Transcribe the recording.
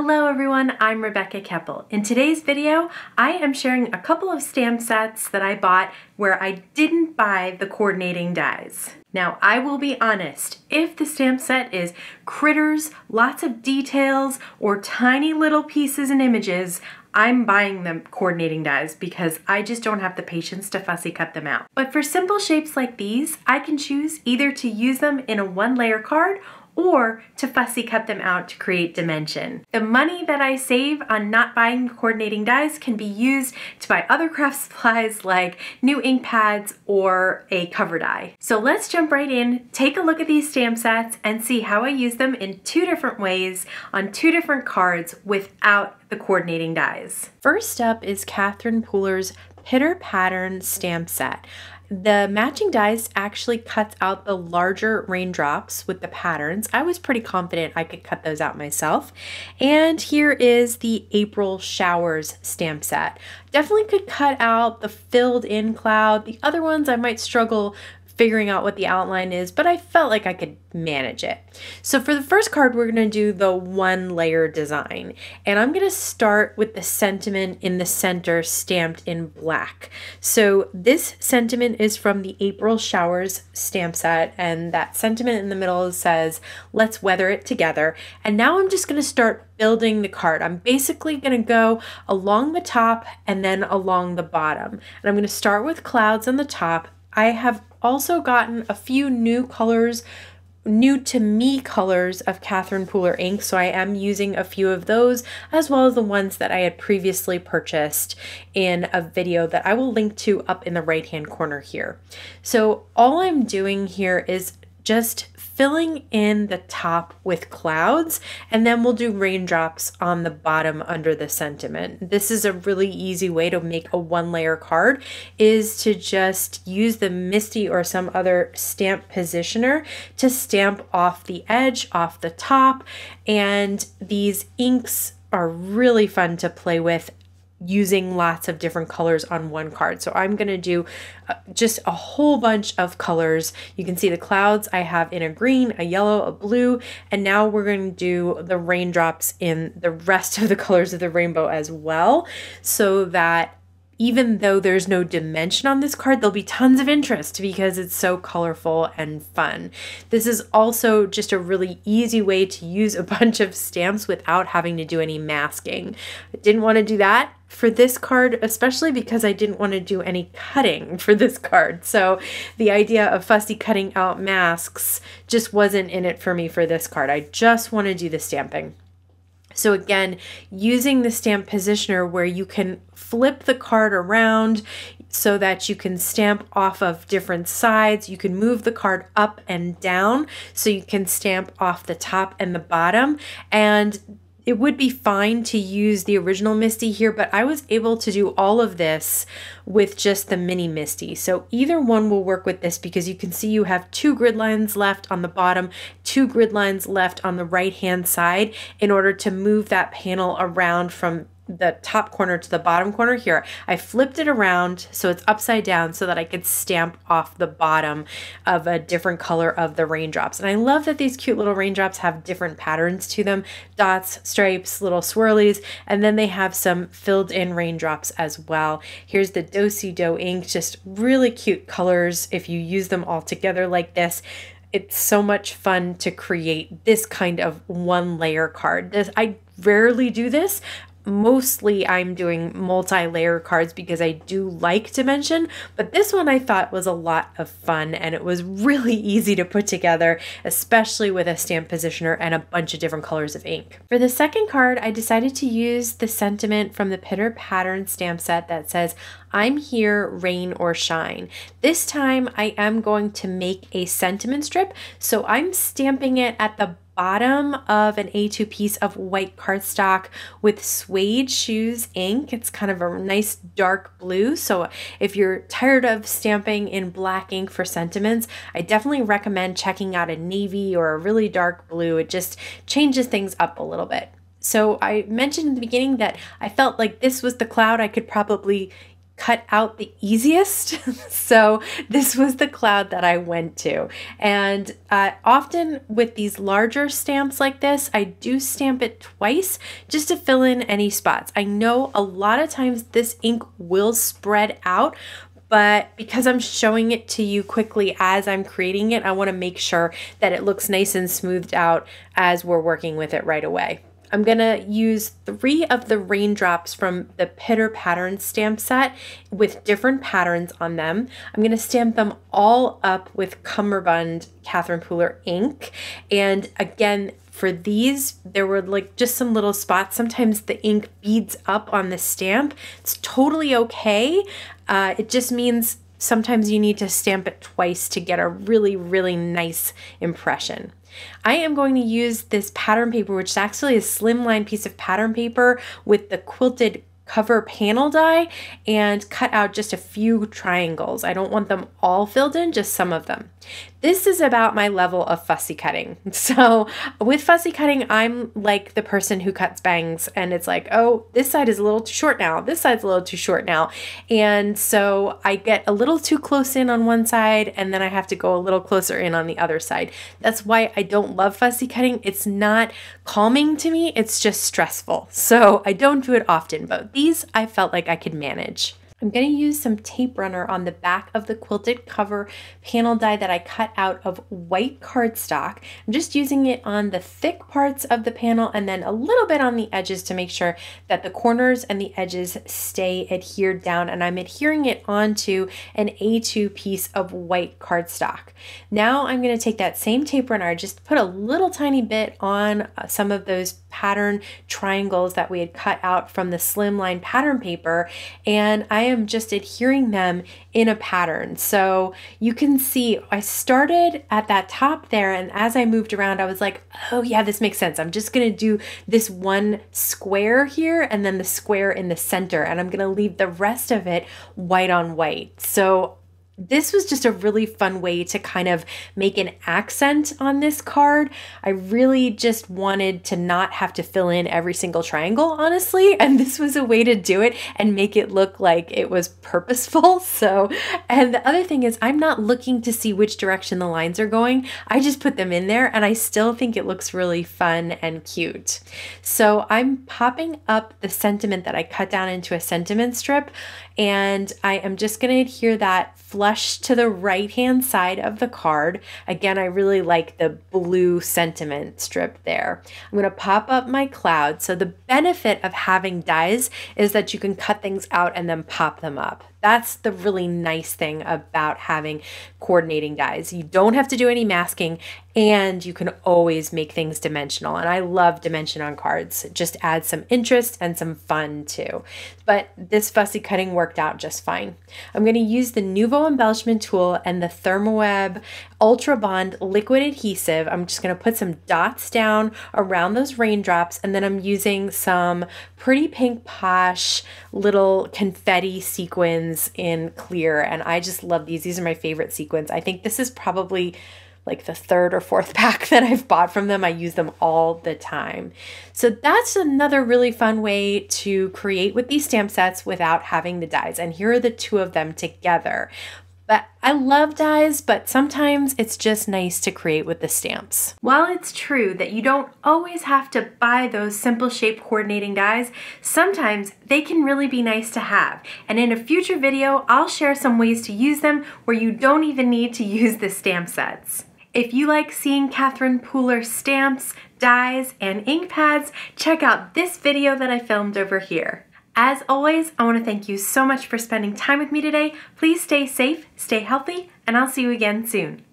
Hello everyone, I'm Rebecca Keppel. In today's video, I am sharing a couple of stamp sets that I bought where I didn't buy the coordinating dies. Now, I will be honest, if the stamp set is critters, lots of details, or tiny little pieces and images, I'm buying the coordinating dies because I just don't have the patience to fussy cut them out. But for simple shapes like these, I can choose either to use them in a one-layer card or to fussy cut them out to create dimension. The money that I save on not buying coordinating dies can be used to buy other craft supplies like new ink pads or a cover die. So let's jump right in, take a look at these stamp sets and see how I use them in two different ways on two different cards without the coordinating dies. First up is Catherine Pooler's Pitter Pattern stamp set. The matching dies actually cuts out the larger raindrops with the patterns. I was pretty confident I could cut those out myself. And here is the April Showers stamp set. Definitely could cut out the filled in cloud. The other ones I might struggle figuring out what the outline is, but I felt like I could manage it. So for the first card, we're gonna do the one layer design. And I'm gonna start with the sentiment in the center stamped in black. So this sentiment is from the April Showers stamp set, and that sentiment in the middle says, "Let's weather it together." And now I'm just gonna start building the card. I'm basically gonna go along the top and then along the bottom. And I'm gonna start with clouds on the top. I have also gotten a few new colors, new to me colors of Catherine Pooler ink, so I am using a few of those as well as the ones that I had previously purchased in a video that I will link to up in the right hand corner here. So all I'm doing here is just filling in the top with clouds, and then we'll do raindrops on the bottom under the sentiment. This is a really easy way to make a one layer card, is to just use the MISTI or some other stamp positioner to stamp off the edge, off the top, and these inks are really fun to play with using lots of different colors on one card. So I'm going to do just a whole bunch of colors. You can see the clouds I have in a green, a yellow, a blue, and now we're going to do the raindrops in the rest of the colors of the rainbow as well, so that even though there's no dimension on this card, there'll be tons of interest because it's so colorful and fun. This is also just a really easy way to use a bunch of stamps without having to do any masking. I didn't want to do that for this card, especially because I didn't want to do any cutting for this card. So the idea of fussy cutting out masks just wasn't in it for me for this card. I just want to do the stamping. So again, using the stamp positioner where you can flip the card around so that you can stamp off of different sides. You can move the card up and down so you can stamp off the top and the bottom. And it would be fine to use the original MISTI here, but I was able to do all of this with just the mini MISTI. So either one will work with this because you can see you have two grid lines left on the bottom, two grid lines left on the right-hand side in order to move that panel around from the top corner to the bottom corner. Here, I flipped it around so it's upside down so that I could stamp off the bottom of a different color of the raindrops. And I love that these cute little raindrops have different patterns to them, dots, stripes, little swirlies, and then they have some filled in raindrops as well. Here's the Do-Si-Do ink, just really cute colors if you use them all together like this. It's so much fun to create this kind of one layer card. I rarely do this. Mostly I'm doing multi-layer cards because I do like dimension, but this one I thought was a lot of fun and it was really easy to put together, especially with a stamp positioner and a bunch of different colors of ink. For the second card, I decided to use the sentiment from the Pitter Pattern stamp set that says, "I'm here, rain or shine." This time I am going to make a sentiment strip, so I'm stamping it at the bottom of an A2 piece of white cardstock with Suede Shoes ink. It's kind of a nice dark blue, so if you're tired of stamping in black ink for sentiments, I definitely recommend checking out a navy or a really dark blue. It just changes things up a little bit. So I mentioned in the beginning that I felt like this was the cloud I could probably cut out the easiest. So this was the cloud that I went to. And often with these larger stamps like this, I do stamp it twice just to fill in any spots. I know a lot of times this ink will spread out, but because I'm showing it to you quickly as I'm creating it, I want to make sure that it looks nice and smoothed out as we're working with it right away. I'm gonna use 3 of the raindrops from the Pitter pattern stamp set with different patterns on them. I'm gonna stamp them all up with Cummerbund Catherine Pooler ink. And again, for these, there were like just some little spots. Sometimes the ink beads up on the stamp. It's totally okay. It just means sometimes you need to stamp it twice to get a really, really nice impression. I am going to use this pattern paper, which is actually a slimline piece of pattern paper with the quilted cover panel die, and cut out just a few triangles. I don't want them all filled in, just some of them. This is about my level of fussy cutting. So with fussy cutting, I'm like the person who cuts bangs and it's like, oh, this side is a little too short now. This side's a little too short now. And so I get a little too close in on one side and then I have to go a little closer in on the other side. That's why I don't love fussy cutting. It's not calming to me. It's just stressful. So I don't do it often, but these I felt like I could manage. I'm going to use some tape runner on the back of the quilted cover panel die that I cut out of white cardstock. I'm just using it on the thick parts of the panel and then a little bit on the edges to make sure that the corners and the edges stay adhered down, and I'm adhering it onto an A2 piece of white cardstock. Now I'm going to take that same tape runner, just put a little tiny bit on some of those pattern triangles that we had cut out from the slimline pattern paper, and I am just adhering them in a pattern. So you can see I started at that top there, and as I moved around I was like, oh yeah, this makes sense. I'm just gonna do this one square here and then the square in the center, and I'm gonna leave the rest of it white on white. So this was just a really fun way to kind of make an accent on this card. I really just wanted to not have to fill in every single triangle, honestly, and this was a way to do it and make it look like it was purposeful. So, and the other thing is I'm not looking to see which direction the lines are going. I just put them in there and I still think it looks really fun and cute. So I'm popping up the sentiment that I cut down into a sentiment strip, and I am just going to adhere that flush to the right hand side of the card. Again, I really like the blue sentiment strip there. I'm going to pop up my cloud. So the benefit of having dies is that you can cut things out and then pop them up. That's the really nice thing about having coordinating dies. You don't have to do any masking and you can always make things dimensional. And I love dimension on cards. It just adds some interest and some fun too. But this fussy cutting worked out just fine. I'm going to use the Nuvo embellishment tool and the Thermoweb Ultra Bond liquid adhesive. I'm just going to put some dots down around those raindrops, and then I'm using some Pretty Pink Posh little confetti sequins in clear, and I just love these. These are my favorite sequins. I think this is probably like the 3rd or 4th pack that I've bought from them. I use them all the time. So that's another really fun way to create with these stamp sets without having the dies. And here are the 2 of them together. But I love dies, but sometimes it's just nice to create with the stamps. While it's true that you don't always have to buy those simple shape coordinating dies, sometimes they can really be nice to have. And in a future video, I'll share some ways to use them where you don't even need to use the stamp sets. If you like seeing Catherine Pooler stamps, dies, and ink pads, check out this video that I filmed over here. As always, I want to thank you so much for spending time with me today. Please stay safe, stay healthy, and I'll see you again soon.